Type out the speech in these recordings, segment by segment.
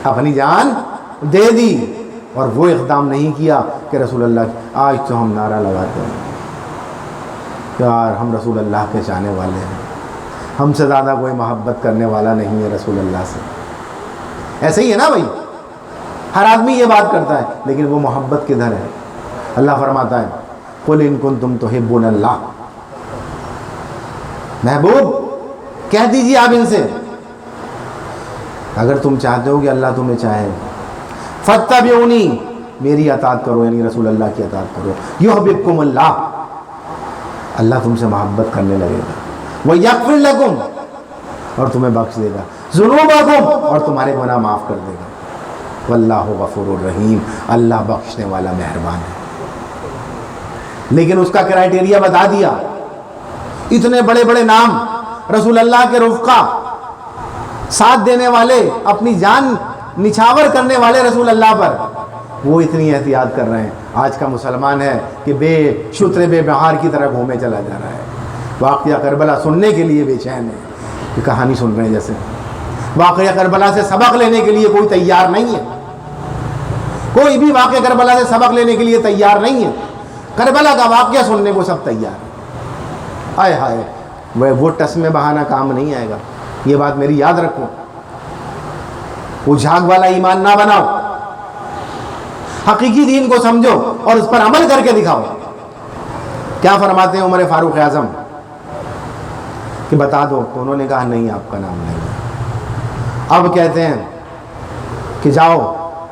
اپنی جان دے دی، اور وہ اقدام نہیں کیا کہ رسول اللہ آج تو ہم نعرہ لگاتے ہیں یار ہم رسول اللہ کے چاہنے والے ہیں، ہم سے زیادہ کوئی محبت کرنے والا نہیں ہے رسول اللہ سے. ایسے ہی ہے نا بھائی، ہر آدمی یہ بات کرتا ہے، لیکن وہ محبت کدھر ہے؟ اللہ فرماتا ہے قل ان کنتم تحبون اللہ، محبوب کہہ دیجیے آپ ان سے اگر تم چاہتے ہو کہ اللہ تمہیں چاہے، فاتبعونی، میری اطاعت کرو، یعنی رسول اللہ کی اطاعت کرو، یحببکم اللہ، اللہ تم سے محبت کرنے لگے گا، ویغفر لکم، اور تمہیں بخش دے گا، ذنوبکم، اور تمہارے گناہ معاف کر دے گا، واللہ غفور الرحیم، اللہ بخشنے والا مہربان ہے. لیکن اس کا کرائٹیریا بتا دیا، اتنے بڑے بڑے نام، رسول اللہ کے رفقا، ساتھ دینے والے، اپنی جان نچھاور کرنے والے رسول اللہ پر، وہ اتنی احتیاط کر رہے ہیں. آج کا مسلمان ہے کہ بے شتر بے بہار کی طرح گھومے چلا جا رہا ہے، واقعہ کربلا سننے کے لیے بے چین ہے کہ کہانی سن رہے ہیں جیسے. واقعہ کربلا سے سبق لینے کے لیے کوئی تیار نہیں ہے، کوئی بھی واقعہ کربلا سے سبق لینے کے لیے تیار نہیں ہے. کربلا کا واقعہ سننے کو سب تیار ہے. ہائے ہائے، وہ ٹس میں بہانہ کام نہیں آئے گا، یہ بات میری یاد رکھو. وہ جھاگ والا ایمان نہ بناؤ، حقیقی دین کو سمجھو اور اس پر عمل کر کے دکھاؤ. کیا فرماتے ہیں عمر فاروق اعظم کہ بتا دو، تو انہوں نے کہا نہیں آپ کا نام نہیں ہے. اب کہتے ہیں کہ جاؤ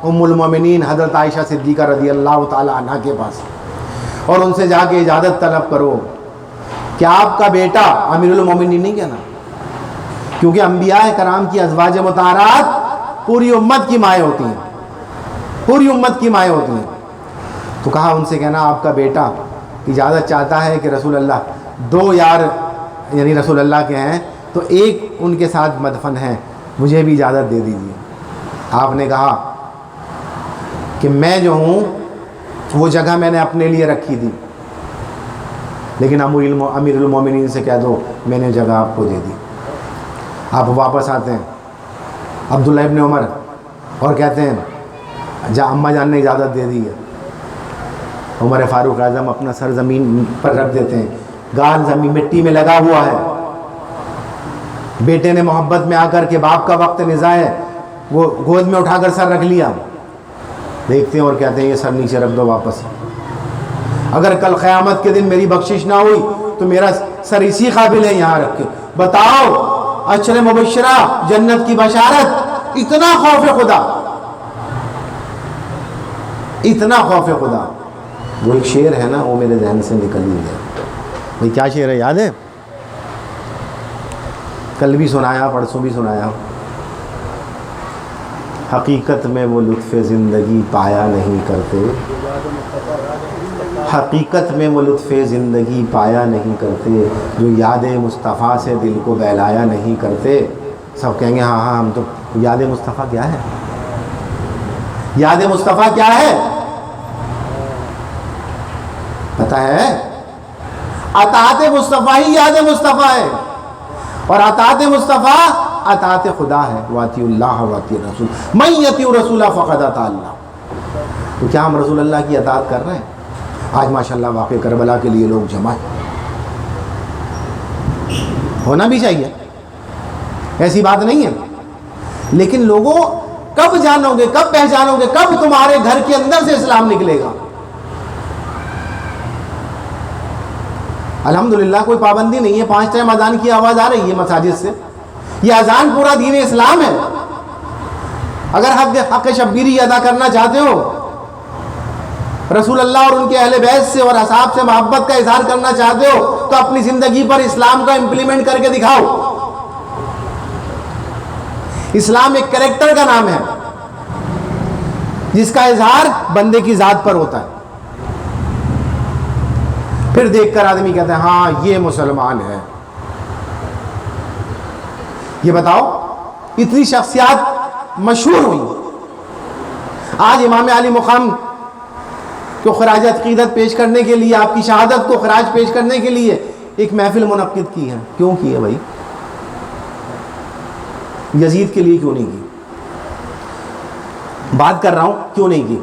ام المومنین حضرت عائشہ صدیقہ رضی اللہ تعالی عنہ کے پاس اور ان سے جا کے اجازت طلب کرو کہ آپ کا بیٹا، امیر المومنین نہیں کہنا، کیونکہ انبیاء کرام کی ازواج مطہرات پوری امت کی مائیں ہوتی ہیں، پوری امت کی مائیں ہوتی ہیں. تو کہا ان سے کہنا آپ کا بیٹا اجازت چاہتا ہے کہ رسول اللہ، دو یار یعنی رسول اللہ کے ہیں تو ایک ان کے ساتھ مدفن ہے، مجھے بھی اجازت دے دیجیے. آپ نے کہا کہ میں جو ہوں وہ جگہ میں نے اپنے لیے رکھی تھی، لیکن امیر المومنین سے کہہ دو میں نے جگہ آپ کو دے دی. آپ واپس آتے ہیں عبداللہ ابن عمر اور کہتے ہیں اماں جان نے اجازت دے دی ہے. عمر فاروق اعظم اپنا سر زمین پر رکھ دیتے ہیں، گال زمین مٹی میں لگا ہوا ہے. بیٹے نے محبت میں آ کر کے باپ کا وقت نزاع ہے، وہ گود میں اٹھا کر سر رکھ لیا. دیکھتے ہیں اور کہتے ہیں یہ سر نیچے رکھ دو واپس، اگر کل قیامت کے دن میری بخشش نہ ہوئی تو میرا سر اسی قابل ہے یہاں رکھ کے. بتاؤ، اشر مبشرہ، جنت کی بشارت، اتنا خوف خدا، اتنا خوف خدا. وہ ایک شعر ہے نا، وہ میرے ذہن سے نکل ہی گیا. بھائی کیا شعر ہے یاد ہے؟ کل بھی سنایا، پرسوں بھی سنایا. حقیقت میں وہ لطف زندگی پایا نہیں کرتے، حقیقت میں وہ لطف زندگی پایا نہیں کرتے، جو یاد مصطفیٰ سے دل کو بہلایا نہیں کرتے. سب کہیں گے ہاں ہاں ہم تو، یاد مصطفیٰ کیا ہے؟ یاد مصطفیٰ کیا ہے پتہ ہے؟ اطاعت مصطفیٰ ہی یاد مصطفیٰ ہے، اور اطاعت مصطفیٰ اطاعت خدا ہے. واطیع اللہ واطیع الرسول، من یطیع الرسول فقد اطاع اللہ. تو کیا ہم رسول اللہ کی اطاعت کر رہے ہیں؟ آج ماشاءاللہ واقع کربلا کے لیے لوگ جمع ہیں، ہونا بھی چاہیے، ایسی بات نہیں ہے. لیکن لوگوں کب جانو گے، کب پہچانو گے، کب تمہارے گھر کے اندر سے اسلام نکلے گا؟ الحمدللہ کوئی پابندی نہیں ہے، 5 ٹائم اذان کی آواز آ رہی ہے مساجد سے. یہ اذان پورا دین اسلام ہے. اگر حق شبیری ادا کرنا چاہتے ہو، رسول اللہ اور ان کے اہل بیت سے اور اصحاب سے محبت کا اظہار کرنا چاہتے ہو، تو اپنی زندگی پر اسلام کا امپلیمنٹ کر کے دکھاؤ. اسلام ایک کریکٹر کا نام ہے جس کا اظہار بندے کی ذات پر ہوتا ہے. پھر دیکھ کر آدمی کہتا ہے ہاں یہ مسلمان ہے. یہ بتاؤ، اتنی شخصیات مشہور ہوئی. آج امام علی مقام کو خراج عقیدت پیش کرنے کے لیے، آپ کی شہادت کو خراج پیش کرنے کے لیے ایک محفل منعقد کی ہے. کیوں کی ہے بھائی؟ یزید کے لیے کیوں نہیں کی؟ بات کر رہا ہوں کیوں نہیں کی؟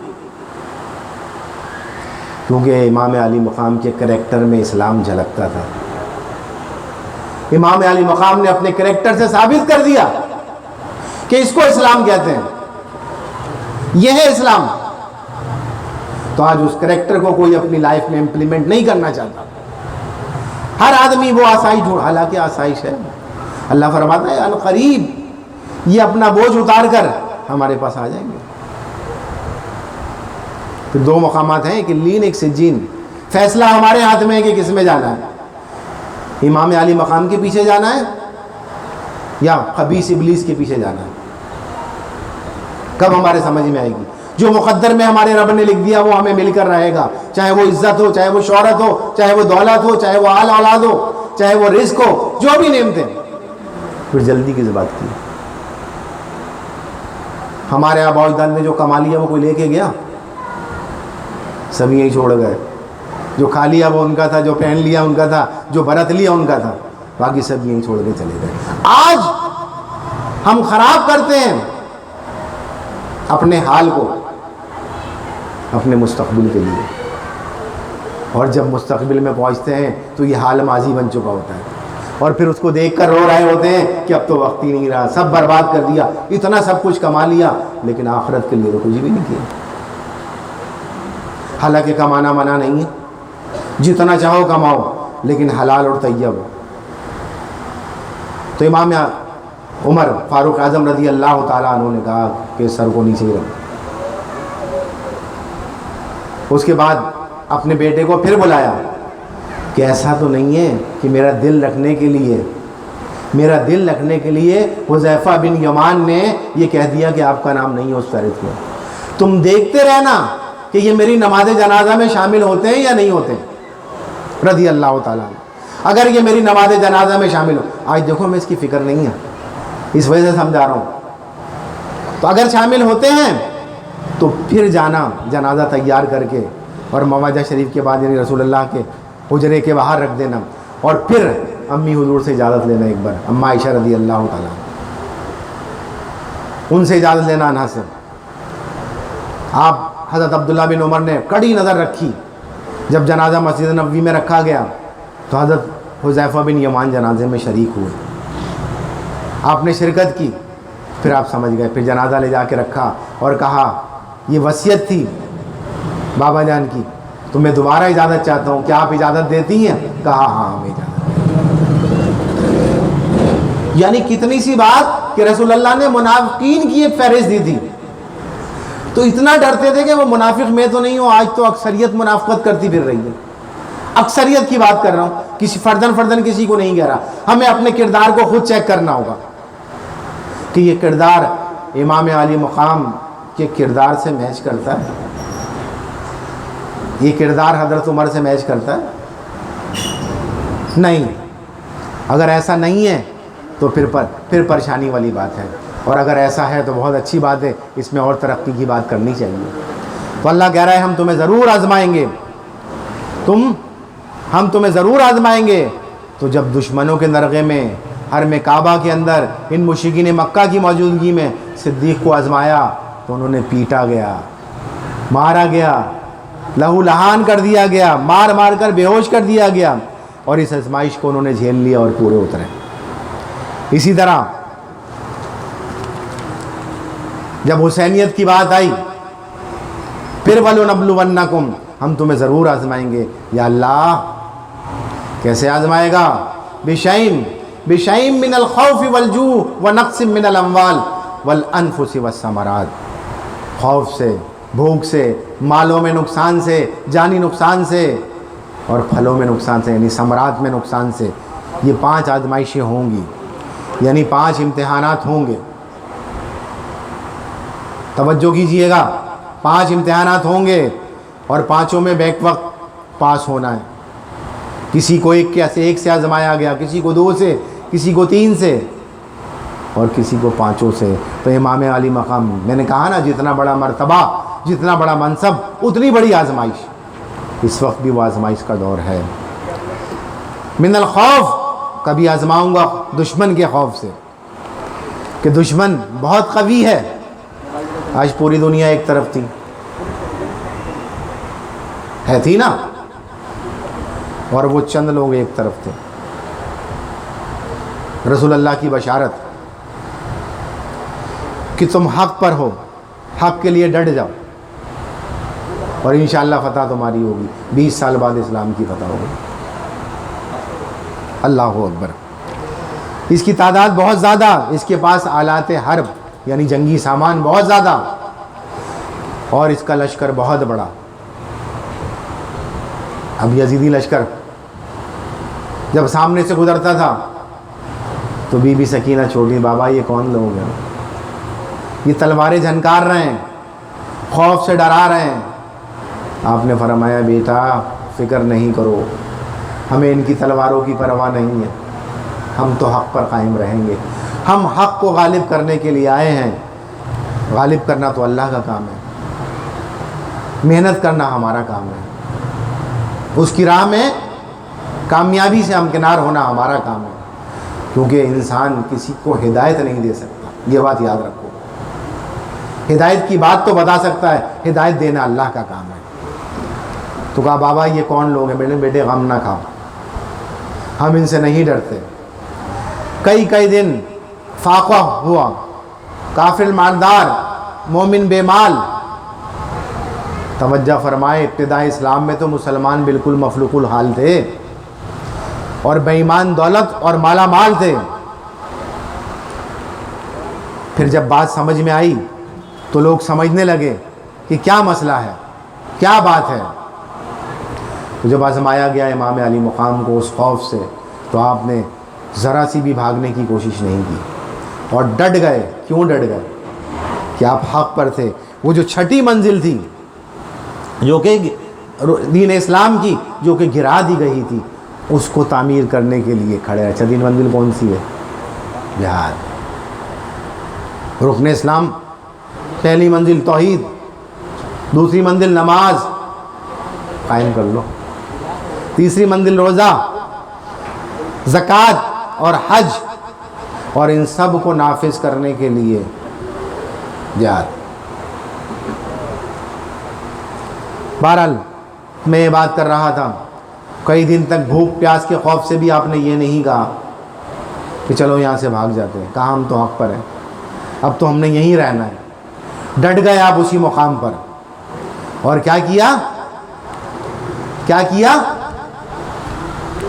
کیونکہ امام علی مقام کے کریکٹر میں اسلام جھلکتا تھا. امام علی مقام نے اپنے کریکٹر سے ثابت کر دیا کہ اس کو اسلام کہتے ہیں, یہ ہے اسلام. تو آج اس کریکٹر کو کوئی اپنی لائف میں امپلیمنٹ نہیں کرنا چاہتا. ہر آدمی وہ آسائش ڈھونڈ, حالانکہ آسائش ہے. اللہ فرماتا ہے القریب یہ اپنا بوجھ اتار کر ہمارے پاس آ جائیں گے. تو دو مقامات ہیں, ایک لین ایک سجین. فیصلہ ہمارے ہاتھ میں ہے کہ کس میں جانا ہے, امام علی مقام کے پیچھے جانا ہے یا خبیث ابلیس کے پیچھے جانا ہے. کب ہمارے سمجھ میں آئے گی؟ جو مقدر میں ہمارے رب نے لکھ دیا وہ ہمیں مل کر رہے گا, چاہے وہ عزت ہو, چاہے وہ شہرت ہو, چاہے وہ دولت ہو, چاہے وہ آل اولاد ہو, چاہے وہ رزق ہو, جو بھی نعمتیں. پھر جلدی کس بات کی؟ ہمارے آباء و اجداد نے جو کما لیا وہ کوئی لے کے گیا؟ سب یہی چھوڑ گئے. جو کھا لیا وہ ان کا تھا, جو پہن لیا ان کا تھا, جو برت لیا ان کا تھا, باقی سب یہی چھوڑ کے چلے گئے. آج ہم خراب کرتے ہیں اپنے حال کو اپنے مستقبل کے لیے, اور جب مستقبل میں پہنچتے ہیں تو یہ حال ماضی بن چکا ہوتا ہے, اور پھر اس کو دیکھ کر رو رہے ہوتے ہیں کہ اب تو وقت ہی نہیں رہا, سب برباد کر دیا, اتنا سب کچھ کما لیا لیکن آخرت کے لیے تو کچھ بھی نہیں کیا. حالانکہ کمانا منع نہیں ہے, جتنا چاہو کماؤ لیکن حلال اور طیب. تو امام عمر فاروق اعظم رضی اللہ تعالیٰ عنہ نے کہا کہ سر کو نیچے رکھ. اس کے بعد اپنے بیٹے کو پھر بلایا کہ ایسا تو نہیں ہے کہ میرا دل رکھنے کے لیے حذیفہ بن یمان نے یہ کہہ دیا کہ آپ کا نام نہیں ہے اس فہرست میں. تم دیکھتے رہنا کہ یہ میری نماز جنازہ میں شامل ہوتے ہیں یا نہیں ہوتے ہیں رضی اللہ تعالیٰ عنہ. اگر یہ میری نماز جنازہ میں شامل ہو, آج دیکھو میں اس کی فکر نہیں ہے, اس وجہ سے سمجھا رہا ہوں. تو اگر شامل ہوتے ہیں تو پھر جانا جنازہ تیار کر کے اور مواجہ شریف کے بعد یعنی رسول اللہ کے حجرے کے باہر رکھ دینا, اور پھر امی حضور سے اجازت لینا. ایک بار اماں عائشہ رضی اللہ تعالیٰ ان سے اجازت لینا انہا سے. آپ حضرت عبداللہ بن عمر نے کڑی نظر رکھی. جب جنازہ مسجد نبوی میں رکھا گیا تو حضرت حذیفہ بن یمان جنازے میں شریک ہوئے, آپ نے شرکت کی. پھر آپ سمجھ گئے, پھر جنازہ لے جا کے رکھا اور کہا یہ وصیت تھی بابا جان کی, تو میں دوبارہ اجازت چاہتا ہوں, کیا آپ اجازت دیتی ہیں؟ کہا ہاں میں اجازت. یعنی کتنی سی بات کہ رسول اللہ نے منافقین کی ایک فہرست دی تھی, تو اتنا ڈرتے تھے کہ وہ منافق میں تو نہیں ہوں. آج تو اکثریت منافقت کرتی پھر رہی ہے. اکثریت کی بات کر رہا ہوں, کسی فردن کسی کو نہیں کہہ رہا. ہمیں اپنے کردار کو خود چیک کرنا ہوگا کہ یہ کردار امام علی مقام کے کردار سے میچ کرتا ہے, یہ کردار حضرت عمر سے میچ کرتا ہے نہیں. اگر ایسا نہیں ہے تو پھر پریشانی والی بات ہے, اور اگر ایسا ہے تو بہت اچھی بات ہے, اس میں اور ترقی کی بات کرنی چاہیے. تو اللہ کہہ رہا ہے ہم تمہیں ضرور آزمائیں گے, ہم تمہیں ضرور آزمائیں گے. تو جب دشمنوں کے نرغے میں حرم کعبہ کے اندر ان مشرکین مکہ کی موجودگی میں صدیق کو آزمایا تو انہوں نے پیٹا گیا, مارا گیا, لہو لہان کر دیا گیا, مار کر بے ہوش کر دیا گیا, اور اس آزمائش کو انہوں نے جھیل لیا اور پورے اترے. اسی طرح جب حسینیت کی بات آئی پھر وَلُنَبْلُوَنَّكُمْ, ہم تمہیں ضرور آزمائیں گے. یا اللہ کیسے آزمائے گا؟ بِشَيْءٍ مِّنَ الْخَوْفِ وَالْجُوعِ وَنَقْصٍ مِّنَ الْأَمْوَالِ وَالْأَنفُسِ وَالثَّمَرَاتِ. خوف سے, بھوک سے, مالوں میں نقصان سے, جانی نقصان سے, اور پھلوں میں نقصان سے یعنی ثمرات میں نقصان سے. یہ 5 آزمائشیں ہوں گی, یعنی 5 امتحانات ہوں گے. توجہ کیجئے گا, 5 امتحانات ہوں گے اور 5 میں بیک وقت پاس ہونا ہے. کسی کو ایک سے آزمایا گیا, کسی کو 2 سے, کسی کو 3 سے, اور کسی کو 5 سے. تو امام علی مقام, میں نے کہا نا جتنا بڑا مرتبہ, جتنا بڑا منصب اتنی بڑی آزمائش. اس وقت بھی وہ آزمائش کا دور ہے. من الخوف, کبھی آزماؤں گا دشمن کے خوف سے کہ دشمن بہت قوی ہے, آج پوری دنیا ایک طرف تھی، تھی نا، اور وہ چند لوگ ایک طرف تھے۔ رسول اللہ کی بشارت کہ تم حق پر ہو، حق کے لیے ڈٹ جاؤ، اور انشاءاللہ فتح تمہاری ہوگی۔ 20 سال بعد اسلام کی فتح ہوگی۔ اللہ اکبر۔ اس کی تعداد بہت زیادہ، اس کے پاس آلات حرب یعنی جنگی سامان بہت زیادہ، اور اس کا لشکر بہت بڑا۔ اب یزیدی لشکر جب سامنے سے گزرتا تھا تو بی بی سکینہ چھوٹی، بابا یہ کون لوگ ہیں؟ یہ تلواریں جھنکار رہے ہیں، خوف سے ڈرا رہے ہیں۔ آپ نے فرمایا بیٹا فکر نہیں کرو، ہمیں ان کی تلواروں کی پرواہ نہیں ہے، ہم تو حق پر قائم رہیں گے۔ ہم حق کو غالب کرنے کے لیے آئے ہیں۔ غالب کرنا تو اللہ کا کام ہے، محنت کرنا ہمارا کام ہے، اس کی راہ میں کامیابی سے ہمکنار ہونا ہمارا کام ہے، کیونکہ انسان کسی کو ہدایت نہیں دے سکتا، یہ بات یاد رکھو۔ ہدایت کی بات تو بتا سکتا ہے، ہدایت دینا اللہ کا کام ہے۔ تو کہا بابا یہ کون لوگ ہیں؟ بیٹے غم نہ کھاؤ، ہم ان سے نہیں ڈرتے۔ کئی دن فاقہ ہوا، کافر مالدار، مومن بے مال۔ توجہ فرمائے، ابتدائی اسلام میں تو مسلمان بالکل مفلوق الحال تھے، اور بے ایمان دولت اور مالا مال تھے۔ پھر جب بات سمجھ میں آئی تو لوگ سمجھنے لگے کہ کیا مسئلہ ہے، کیا بات ہے۔ تو جب آزمایا گیا امام علی مقام کو اس خوف سے، تو آپ نے ذرا سی بھی بھاگنے کی کوشش نہیں کی، اور ڈٹ گئے۔ کیوں ڈٹ گئے؟ کہ آپ حق پر تھے۔ وہ جو چھٹی منزل تھی جو کہ دین اسلام کی، جو کہ گرا دی گئی تھی، اس کو تعمیر کرنے کے لیے کھڑے۔ اچھا دین منزل کون سی ہے؟ جہاد۔ رکن اسلام پہلی منزل توحید، دوسری منزل نماز قائم کر لو، تیسری منزل روزہ، زکوٰۃ اور حج، اور ان سب کو نافذ کرنے کے لیے جہاد۔ بہرحال میں یہ بات کر رہا تھا، کئی دن تک بھوک پیاس کے خوف سے بھی آپ نے یہ نہیں کہا کہ چلو یہاں سے بھاگ جاتے ہیں، کہا ہم تو حق پر ہیں، اب تو ہم نے یہیں رہنا ہے۔ ڈٹ گئے آپ اسی مقام پر، اور کیا کیا؟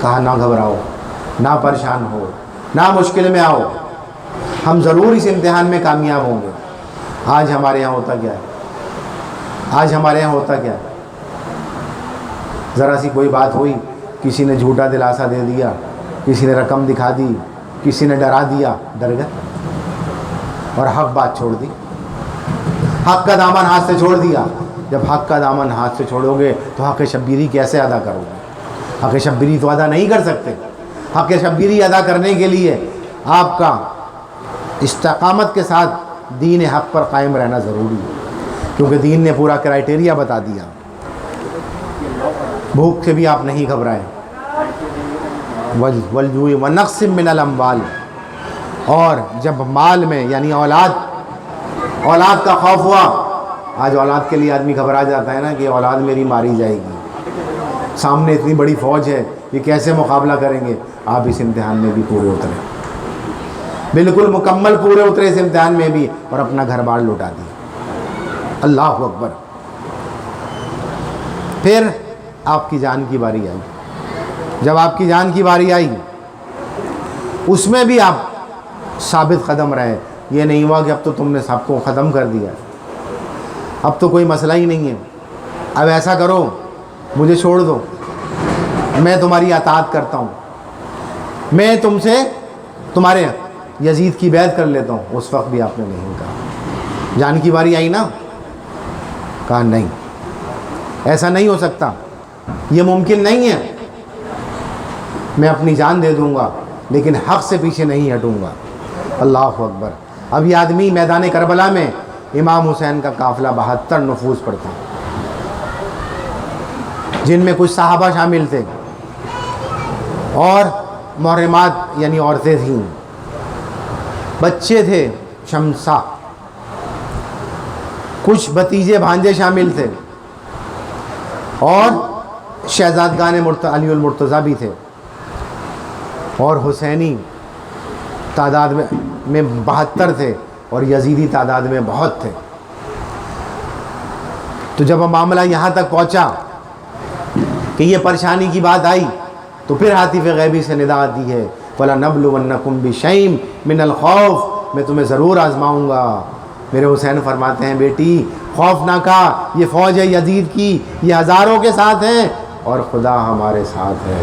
کہا نہ گھبراؤ، نہ پریشان ہو، نہ مشکل میں آؤ، ہم ضرور اس امتحان میں کامیاب ہوں گے۔ آج ہمارے یہاں ہوتا کیا ہے؟ ذرا سی کوئی بات ہوئی، کسی نے جھوٹا دلاسا دے دیا، کسی نے رقم دکھا دی، کسی نے ڈرا دیا، ڈر گئے اور حق بات چھوڑ دی، حق کا دامن ہاتھ سے چھوڑ دیا۔ جب حق کا دامن ہاتھ سے چھوڑو گے تو حق شبیری کیسے ادا کرو گے؟ حق شبیری تو ادا نہیں کر سکتے۔ حق شبیری ادا کرنے کے لیے آپ کا استقامت کے ساتھ دین حق پر قائم رہنا ضروری ہے، کیونکہ دین نے پورا کرائٹیریا بتا دیا۔ بھوک سے بھی آپ نہیں گھبرائیں، والجوع ونقص من الاموال، اور جب مال میں یعنی اولاد کا خوف ہوا، آج اولاد کے لیے آدمی گھبرا جاتا ہے نا کہ اولاد میری ماری جائے گی، سامنے اتنی بڑی فوج ہے، یہ کیسے مقابلہ کریں گے؟ آپ اس امتحان میں بھی پورے اترے، بالکل مکمل پورے اترے اس امتحان میں بھی، اور اپنا گھر بار لوٹا دیا۔ اللہ اکبر۔ پھر آپ کی جان کی باری آئی۔ جب آپ کی جان کی باری آئی، اس میں بھی آپ ثابت قدم رہے۔ یہ نہیں ہوا کہ اب تو تم نے سب کو ختم کر دیا، اب تو کوئی مسئلہ ہی نہیں ہے، اب ایسا کرو مجھے چھوڑ دو، میں تمہاری اطاعت کرتا ہوں، میں تم سے تمہارے یزید کی بیعت کر لیتا ہوں۔ اس وقت بھی آپ نے نہیں کہا۔ جان کی باری آئی نا، کہا نہیں، ایسا نہیں ہو سکتا، یہ ممکن نہیں ہے، میں اپنی جان دے دوں گا لیکن حق سے پیچھے نہیں ہٹوں گا۔ اللہ اکبر۔ اب یہ آدمی میدان کربلا میں امام حسین کا قافلہ 72 نفوس پر تھا، جن میں کچھ صحابہ شامل تھے اور محرمات یعنی عورتیں تھیں، بچے تھے، شمسا کچھ بھتیجے بھانجے شامل تھے اور شہزادگان علی المرتضیٰ بھی تھے، اور حسینی تعداد میں 72 تھے اور یزیدی تعداد میں بہت تھے۔ تو جب معاملہ یہاں تک پہنچا کہ یہ پریشانی کی بات آئی تو پھر ہاتف غیبی سے ندا دی ہے وَلَنَبْلُوَنَّكُمْ بِشَيْءٍ مِّنَ الْخَوْفِ، میں تمہیں ضرور آزماؤں گا۔ میرے حسین فرماتے ہیں بیٹی خوف نہ کھا، یہ فوج ہے یزید کی، یہ ہزاروں کے ساتھ ہیں اور خدا ہمارے ساتھ ہے،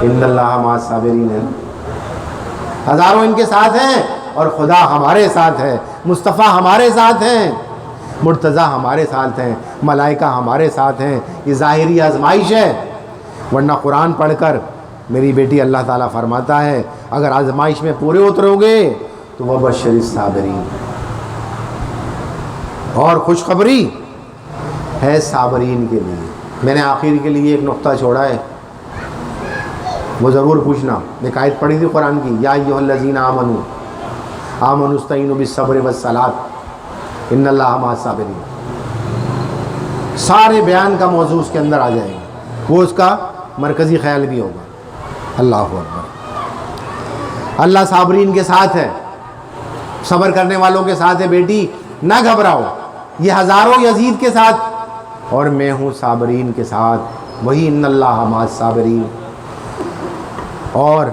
ان اللہ مع الصابرین، ہزاروں ان کے ساتھ ہیں اور خدا ہمارے ساتھ ہے، مصطفیٰ ہمارے ساتھ ہیں، مرتضیٰ ہمارے ساتھ ہیں، ملائکہ ہمارے ساتھ ہیں۔ یہ ظاہری آزمائش ہے، ورنہ قرآن پڑھ کر میری بیٹی اللہ تعالیٰ فرماتا ہے اگر آزمائش میں پورے اترو گے تو وبشر الصابرین، اور خوشخبری ہے صابرین کے لیے۔ میں نے آخر کے لیے ایک نقطہ چھوڑا ہے، وہ ضرور پوچھنا۔ ایک آیت پڑھی تھی قرآن کی، یا ایھا الذین آمنوا استعینوا بالصبر والصلاۃ ان اللہ مع الصابرین، سارے بیان کا موضوع اس کے اندر آ جائے گا، وہ اس کا مرکزی خیال بھی ہوگا۔ اللہ اکبر، اللہ صابرین کے ساتھ ہے، صبر کرنے والوں کے ساتھ ہے۔ بیٹی نہ گھبراؤ، یہ ہزاروں یزید کے ساتھ اور میں ہوں صابرین کے ساتھ، وہی ان اللہ مع الصابرین۔ اور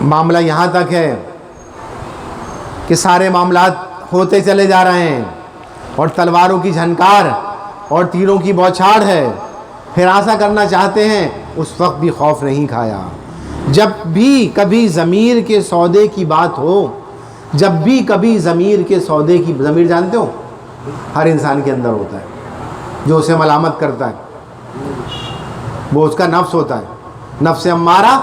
معاملہ یہاں تک ہے کہ سارے معاملات ہوتے چلے جا رہے ہیں اور تلواروں کی جھنکار اور تیروں کی بوچھاڑ ہے، ہراساں کرنا چاہتے ہیں، اس وقت بھی خوف نہیں کھایا۔ جب بھی کبھی ضمیر کے سودے کی بات ہو، جب بھی کبھی ضمیر کے سودے کی، ضمیر جانتے ہو ہر انسان کے اندر ہوتا ہے جو اسے ملامت کرتا ہے، وہ اس کا نفس ہوتا ہے، نفس امارہ،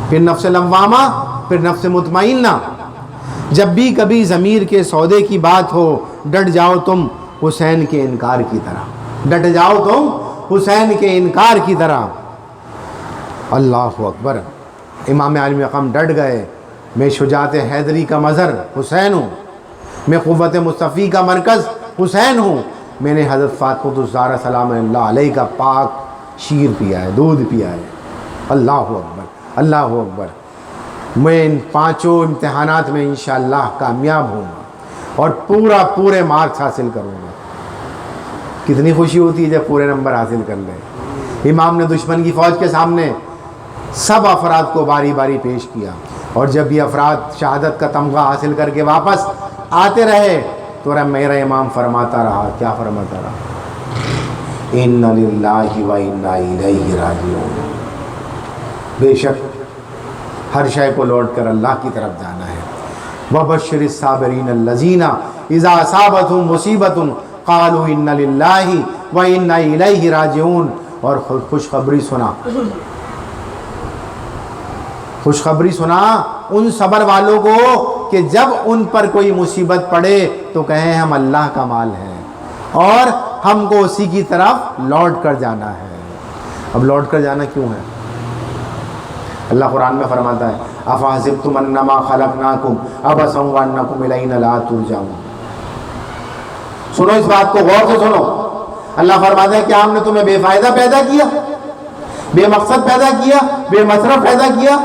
پھر نفس لوامہ، پھر نفس مطمئنہ۔ جب بھی کبھی ضمیر کے سودے کی بات ہو ڈٹ جاؤ تم حسین کے انکار کی طرح، ڈٹ جاؤ تم حسین کے انکار کی طرح۔ اللہ اکبر، امام عالم مقام ڈٹ گئے، میں شجاعت حیدری کا مظہر حسین ہوں، میں قوت مصطفی کا مرکز حسین ہوں، میں نے حضرت فاطمہ الزہرا سلام اللہ علیہ کا پاک شیر پیا ہے، دودھ پیا ہے۔ اللہ اکبر، اللہ اکبر، میں ان 5 امتحانات میں انشاءاللہ کامیاب ہوں گا اور پورے مارکس حاصل کروں گا۔ کتنی خوشی ہوتی ہے جب پورے نمبر حاصل کر لیں۔ امام نے دشمن کی فوج کے سامنے سب افراد کو باری باری پیش کیا، اور جب یہ افراد شہادت کا تمغہ حاصل کر کے واپس آتے رہے تو میرا امام فرماتا رہا، کیا فرماتا رہا؟ اِنَّ لِلَّهِ وَإِنَّا إِلَيْهِ رَاجِعُونَ، بے شک ہر شے کو لوٹ کر اللہ کی طرف جانا ہے۔ وَبَشِّرِ الصَّابِرِينَ الَّذِينَ إِذَا أَصَابَتْهُمْ مُصِيبَةٌ قَالُوا إِنَّ لِلَّهِ وَإِنَّا إِلَيْهِ رَاجِعُونَ، اور خوشخبری سنا ان صبر والوں کو کہ جب ان پر کوئی مصیبت پڑے تو کہیں ہم اللہ کا مال ہیں اور ہم کو اسی کی طرف لوٹ کر جانا ہے۔ اب لوٹ کر جانا کیوں ہے؟ اللہ قرآن میں فرماتا ہے افحسبتم انما خلقناکم عبثا وانکم الینا لا ترجعون۔ سنو اس بات کو غور سے سنو، اللہ فرماتا ہے کیا ہم نے تمہیں بے فائدہ پیدا کیا، بے مقصد پیدا کیا، بے مصرف پیدا کیا،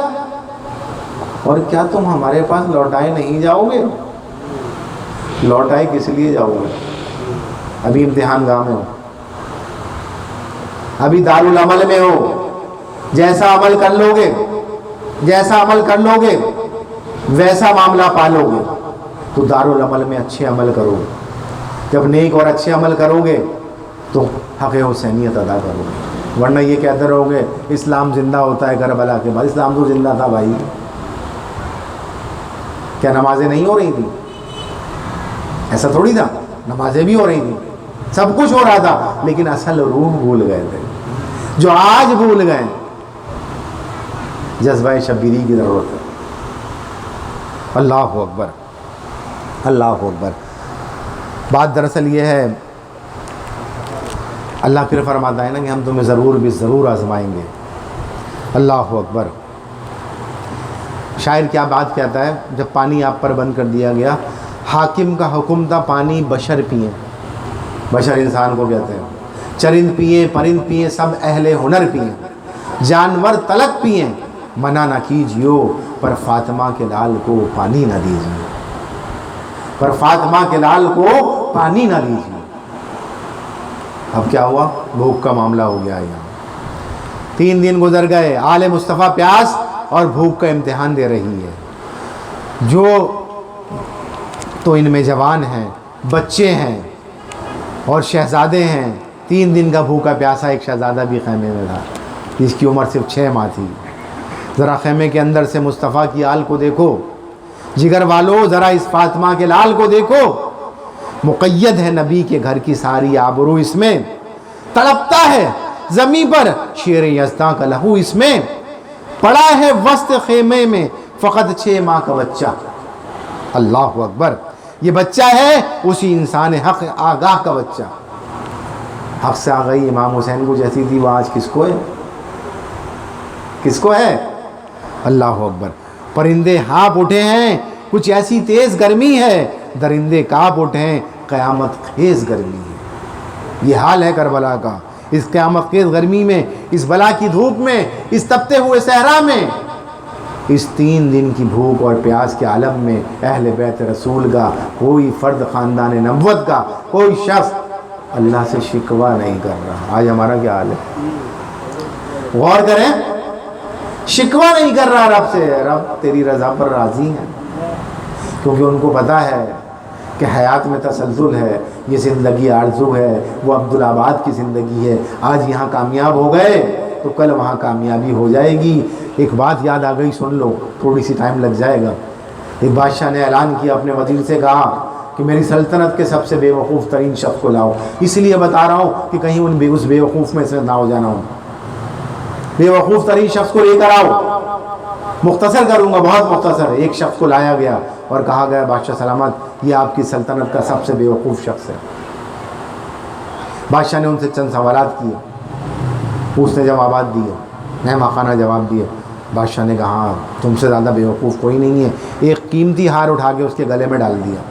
اور کیا تم ہمارے پاس لوٹائے نہیں جاؤ گے؟ لوٹائے کس لیے جاؤ گے؟ ابھی امتحان گاہ میں ہو، ابھی دارالعمل میں ہو، جیسا عمل کر لو گے، جیسا عمل کر لو گے ویسا معاملہ پالو گے۔ تو دارالعمل میں اچھے عمل کرو، جب نیک اور اچھے عمل کرو گے تو حق حسینیت ادا کرو گے، ورنہ یہ کہتے رہو گے اسلام زندہ ہوتا ہے کربلا کے بعد۔ اسلام تو زندہ تھا بھائی، کیا نمازیں نہیں ہو رہی تھیں؟ ایسا تھوڑی تھا، نمازیں بھی ہو رہی تھیں، سب کچھ ہو رہا تھا، لیکن اصل روح بھول گئے تھے، جو آج بھول گئے۔ جذبہ شبیری کی ضرورت ہے۔ اللہ اکبر، اللہ اکبر۔ بات دراصل یہ ہے، اللہ پھر فرماتا ہے نا کہ ہم تمہیں ضرور آزمائیں گے۔ اللہ اکبر۔ شاعر کیا بات کہتا ہے، جب پانی آپ پر بند کر دیا گیا، حاکم کا حکم تھا پانی بشر پئیں، بشر انسان کو کہتے ہیں. چرند پئیں پرند پئیں سب اہل ہنر پئیں, جانور تلک پئیں منع نہ کیجیو, پر فاطمہ کے لال کو پانی نہ دیجیے, پر فاطمہ کے لال کو پانی نہ دیجیے. اب کیا ہوا؟ بھوک کا معاملہ ہو گیا یہاں. 3 دن گزر گئے, آل مصطفیٰ پیاس اور بھوک کا امتحان دے رہی ہے. جو تو ان میں جوان ہیں, بچے ہیں اور شہزادے ہیں. 3 دن کا بھوکا پیاسا ایک شہزادہ بھی خیمے میں تھا, جس کی عمر صرف 6 ماہ تھی. ذرا خیمے کے اندر سے مصطفیٰ کی آل کو دیکھو, جگر والو ذرا اس فاطمہ کے لال کو دیکھو. مقید ہے نبی کے گھر کی ساری آبرو اس میں, تڑپتا ہے زمین پر شیر یزداں کا لہو اس میں. پڑا ہے وسط خیمے میں فقط 6 ماہ کا بچہ. اللہ اکبر, یہ بچہ ہے اسی انسان حق آگاہ کا بچہ. حق سے آگاہی امام حسین کو جیسی تھی وہ آج کس کو ہے؟ کس کو ہے؟ اللہ اکبر. پرندے ہانپ اٹھے ہیں, کچھ ایسی تیز گرمی ہے, درندے کانپ اٹھے ہیں, قیامت خیز گرمی ہے. یہ حال ہے کربلا کا. اس قیامت خیز گرمی میں, اس بلا کی دھوپ میں, اس تپتے ہوئے صحرا میں, اس 3 دن کی بھوک اور پیاس کے عالم میں اہل بیت رسول کا کوئی فرد, خاندان نبوت کا کوئی شخص اللہ سے شکوہ نہیں کر رہا. آج ہمارا کیا حال ہے؟ غور کریں, شکوہ نہیں کر رہا رب سے. رب تیری رضا پر راضی ہے, کیونکہ ان کو پتا ہے کہ حیات میں تسلسل ہے, یہ زندگی آرزو ہے, وہ عبدالآباد کی زندگی ہے. آج یہاں کامیاب ہو گئے تو کل وہاں کامیابی ہو جائے گی. ایک بات یاد آ گئی, سن لو, تھوڑی سی ٹائم لگ جائے گا. ایک بادشاہ نے اعلان کیا, اپنے وزیر سے کہا کہ میری سلطنت کے سب سے بے وقوف ترین شخص کو لاؤ. اس لیے بتا رہا ہوں کہ کہیں اس بے وقوف میں سے نہ ہو جانا ہو. بے وقوف ترین شخص کو لے کر آؤ. مختصر کروں گا, بہت مختصر. ایک شخص کو لایا گیا اور کہا گیا بادشاہ سلامت, یہ آپ کی سلطنت کا سب سے بے وقوف شخص ہے. بادشاہ نے ان سے چند سوالات کیے, اس نے جوابات دیے, مہمان خانہ جواب دیے. بادشاہ نے کہا ہاں تم سے زیادہ بے وقوف کوئی نہیں ہے. ایک قیمتی ہار اٹھا کے اس کے گلے میں ڈال دیا.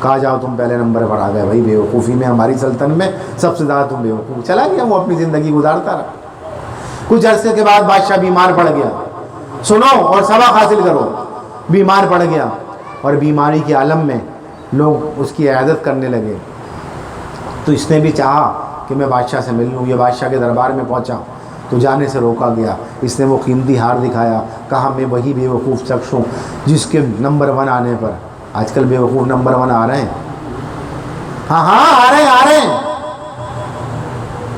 کہا جاؤ تم پہلے نمبر پر آ گئے. بھائی بے وقوفی میں ہماری سلطنت میں سب سے زیادہ تم بے وقوف. چلا گیا, وہ اپنی زندگی گزارتا رہا. کچھ عرصے کے بعد بادشاہ بیمار پڑ گیا. سنو اور سبق حاصل کرو. بیمار پڑ گیا اور بیماری کے عالم میں لوگ اس کی عیادت کرنے لگے. تو اس نے بھی چاہا کہ میں بادشاہ سے مل لوں. یہ بادشاہ کے دربار میں پہنچا تو جانے سے روکا گیا. اس نے وہ قیمتی ہار دکھایا, کہا میں وہی بے وقوف شخص ہوں جس کے نمبر 1 آنے پر, آج کل بے وقوف نمبر 1 آ رہے ہیں. ہاں آ رہے ہیں.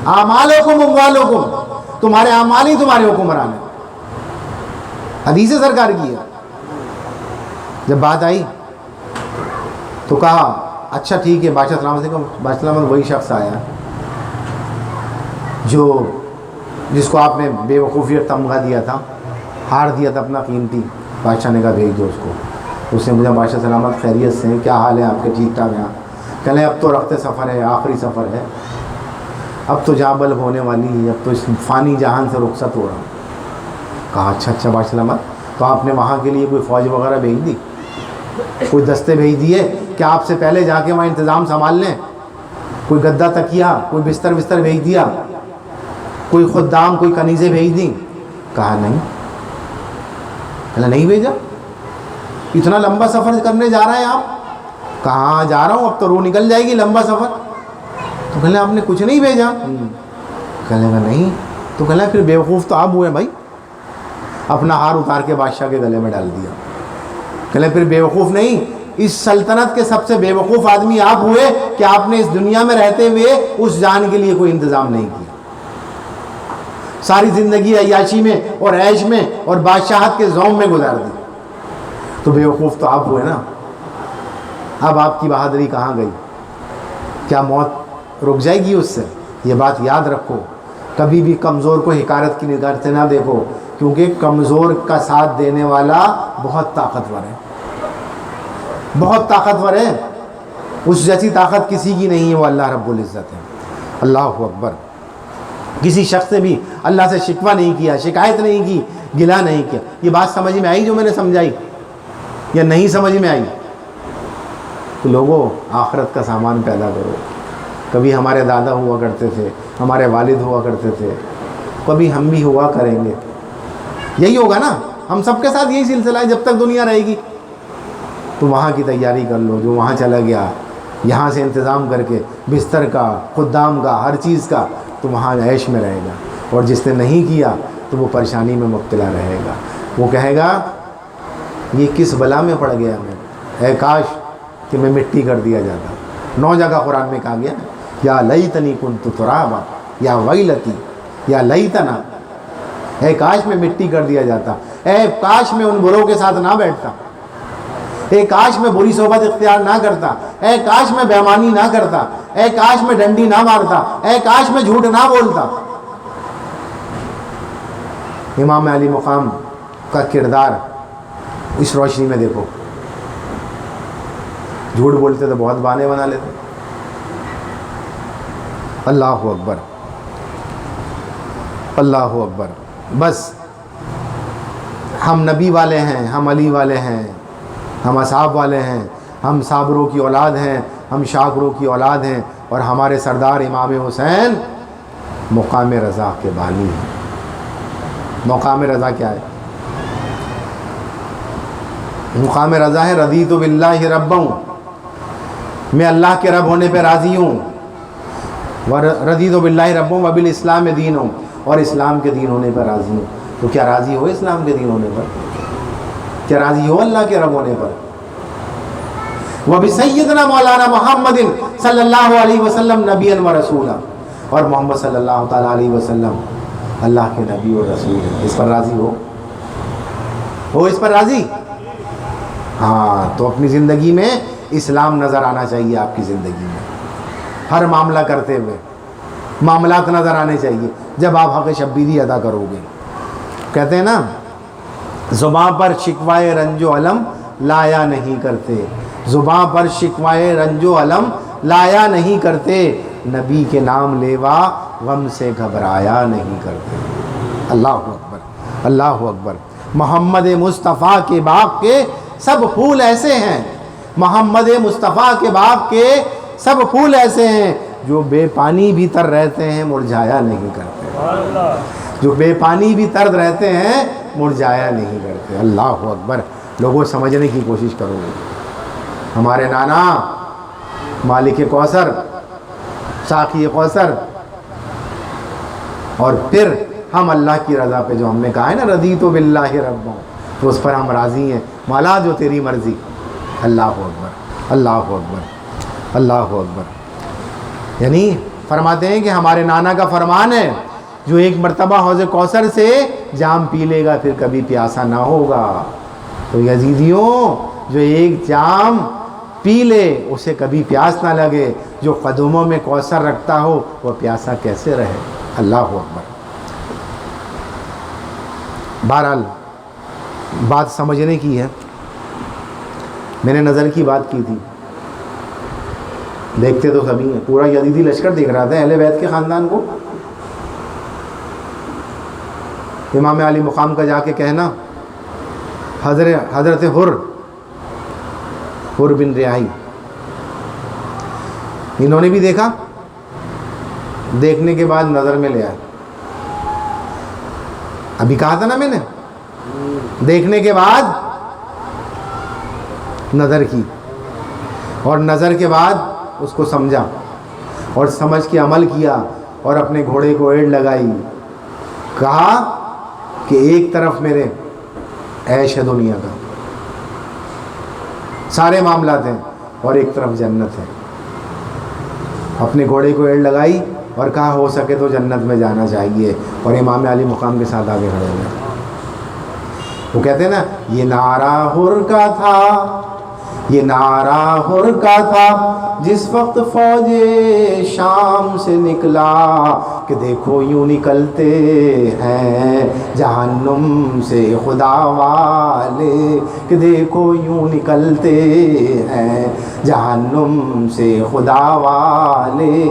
اعمالکم اموالکم, تمہارے اعمال ہی تمہارے حکمران ہیں. حدیث سرکار کی ہے. جب بات آئی تو کہا اچھا ٹھیک ہے. بادشاہ سلامت سے کہا, بادشاہ سلامت وہی شخص آیا جس کو آپ نے بے وقوفی اور تمغہ دیا تھا, ہار دیا تھا اپنا قیمتی. بادشاہ نے کہا بھیج دو اس کو. اس نے مجھے بادشاہ سلامت خیریت سے, کیا حال ہے آپ کے؟ ٹھیک ٹھاک ہیں. کہنے اب تو رخت سفر ہے, آخری سفر ہے, اب تو جاں بلب ہونے والی ہے, اب تو اس فانی جہان سے رخصت ہو رہا. کہا اچھا بادشاہ سلامت, تو آپ نے وہاں کے لیے کوئی فوج وغیرہ بھیج دی, کوئی دستے بھیج دیے کہ آپ سے پہلے جا کے وہاں انتظام سنبھال لیں؟ کوئی گدا تکیا, کوئی بستر بھیج دیا, کوئی خدام, کوئی کنیزیں بھیج دیں؟ کہا نہیں. کہا نہیں بھیجا. اتنا لمبا سفر کرنے جا رہے ہیں آپ؟ کہاں جا رہا ہوں, اب تو روح نکل جائے گی, لمبا سفر. تو کہنے آپ نے کچھ نہیں بھیجا؟ کہنے گا نہیں. تو کہنا پھر بیوقوف تو آپ ہوئے بھائی. اپنا ہار اتار کے بادشاہ کے گلے میں ڈال دیا. کہنے پھر بیوقوف نہیں, اس سلطنت کے سب سے بے وقوف آدمی آپ ہوئے کہ آپ نے اس دنیا میں رہتے ہوئے اس جان کے لیے کوئی انتظام نہیں کیا. ساری زندگی عیاشی میں اور عیش میں اور بادشاہت کے زوم میں گزار دی. تو بے وقوف تو آپ ہوئے نا. اب آپ کی بہادری کہاں گئی؟ کیا موت رک جائے گی اس سے؟ یہ بات یاد رکھو. کبھی بھی کمزور کو حقارت کی نگاہ سے نہ دیکھو, کیونکہ کمزور کا ساتھ دینے والا بہت طاقتور ہے, بہت طاقتور ہے. اس جیسی طاقت کسی کی نہیں ہے, وہ اللہ رب العزت ہے. اللہ اکبر. کسی شخص نے بھی اللہ سے شکوہ نہیں کیا, شکایت نہیں کی, گلا نہیں کیا. یہ بات سمجھ میں آئی جو میں نے سمجھائی, یا نہیں سمجھ میں آئی؟ تو لوگوں آخرت کا سامان پیدا کرو. کبھی ہمارے دادا ہوا کرتے تھے، ہمارے والد ہوا کرتے تھے، کبھی ہم بھی ہوا کریں گے. یہی ہوگا نا، ہم سب کے ساتھ یہی سلسلہ ہے جب تک دنیا رہے گی. تو وہاں کی تیاری کر لو، جو وہاں چلا گیا یہاں سے انتظام کر کے بستر کا، خدام کا، ہر چیز کا، تو وہاں عیش میں رہے گا. اور جس نے نہیں کیا تو وہ پریشانی میں مبتلا رہے گا. وہ کہے گا یہ کس بلا میں پڑ گیا میں، اے کاش کہ میں مٹی کر دیا جاتا. 9 جگہ قرآن میں کہا گیا یا لیتنی کنت ترابا، یا ویلتی، یا لیتنا، اے کاش میں مٹی کر دیا جاتا، اے کاش میں ان بروں کے ساتھ نہ بیٹھتا، اے کاش میں بری صحبت اختیار نہ کرتا، اے کاش میں بے ایمانی نہ کرتا، اے کاش میں ڈنڈی نہ مارتا، اے کاش میں جھوٹ نہ بولتا. امام علی مقام کا کردار اس روشنی میں دیکھو. جھوٹ بولتے تو بہت بہانے بنا لیتے. اللہ اکبر، اللہ اکبر. بس ہم نبی والے ہیں، ہم علی والے ہیں، ہم اصحاب والے ہیں، ہم صابروں کی اولاد ہیں، ہم شاکروں کی اولاد ہیں، اور ہمارے سردار امام حسین مقام رضا کے بانی ہیں. مقام رضا کیا ہے؟ مقام رضا ہے رضیت باللہ ربا، میں اللہ کے رب ہونے پہ راضی ہوں. رضیت باللہ ربا وبالاسلام دین ہوں، اور اسلام کے دین ہونے پر راضی ہوں. تو کیا راضی ہو اسلام کے دین ہونے پر؟ کیا راضی ہو اللہ کے رب ہونے پر؟ وبسیدنا مولانا محمد صلی اللہ علیہ وسلم نبی و رسولا، اور محمد صلی اللہ تعالیٰ علیہ وسلم اللہ کے نبی و رسول ہیں. اس پر راضی ہو اس پر راضی؟ ہاں. تو اپنی زندگی میں اسلام نظر آنا چاہیے. آپ کی زندگی میں ہر معاملہ کرتے ہوئے معاملات نظر آنے چاہیے. جب آپ حق شبیری ادا کرو گے، کہتے ہیں نا زباں پر شکوائے رنج و علم لایا نہیں کرتے، زباں پر شکوائے رنج و علم لایا نہیں کرتے، نبی کے نام لیوا غم سے گھبرایا نہیں کرتے. اللہ اکبر، اللہ اکبر. محمد مصطفیٰ کے باغ کے سب پھول ایسے ہیں، محمد مصطفیٰ کے باغ کے سب پھول ایسے ہیں جو بے پانی بھی تر رہتے ہیں مرجھایا نہیں کرتے، جو بے پانی بھی تر رہتے ہیں مرجھایا نہیں کرتے. اللہ اکبر. لوگوں سمجھنے کی کوشش کرو گے. ہمارے نانا مالک کوثر، ساقی کوثر، اور پھر ہم اللہ کی رضا پہ جو ہم نے کہا ہے نا رضیت باللہ ربا، تو اس پر ہم راضی ہیں. مولا جو تیری مرضی. اللہ اکبر، اللہ اکبر، اللہ اکبر. یعنی فرماتے ہیں کہ ہمارے نانا کا فرمان ہے جو ایک مرتبہ حوض کوثر سے جام پی لے گا پھر کبھی پیاسا نہ ہوگا. تو یزیدیوں جو ایک جام پی لے اسے کبھی پیاس نہ لگے، جو قدموں میں کوثر رکھتا ہو وہ پیاسا کیسے رہے. اللہ اکبر. بہرحال بات سمجھنے کی ہے. میں نے نظر کی بات کی تھی. دیکھتے تو سبھی ہیں، پورا یزیدی لشکر دیکھ رہا تھا اہل بیت کے خاندان کو. امام علی مقام کا جا کے کہنا، حضرت حر بن ریاحی، انہوں نے بھی دیکھا. دیکھنے کے بعد نظر میں لے آئے. ابھی کہا تھا نا میں نے، دیکھنے کے بعد نظر کی، اور نظر کے بعد اس کو سمجھا، اور سمجھ کے عمل کیا، اور اپنے گھوڑے کو ایڑ لگائی. کہا کہ ایک طرف میرے عیش ہے دنیا کا، سارے معاملات ہیں، اور ایک طرف جنت ہے. اپنے گھوڑے کو ایڑ لگائی اور کہا ہو سکے تو جنت میں جانا چاہیے، اور امام علی مقام کے ساتھ آگے کھڑے ہوئے. وہ کہتے ہیں نا یہ نعرہ حر کا تھا، یہ نعرہ حر کا تھا جس وقت فوج شام سے نکلا، کہ دیکھو یوں نکلتے ہیں جہنم سے خدا والے، کہ دیکھو یوں نکلتے ہیں جہنم سے خدا والے.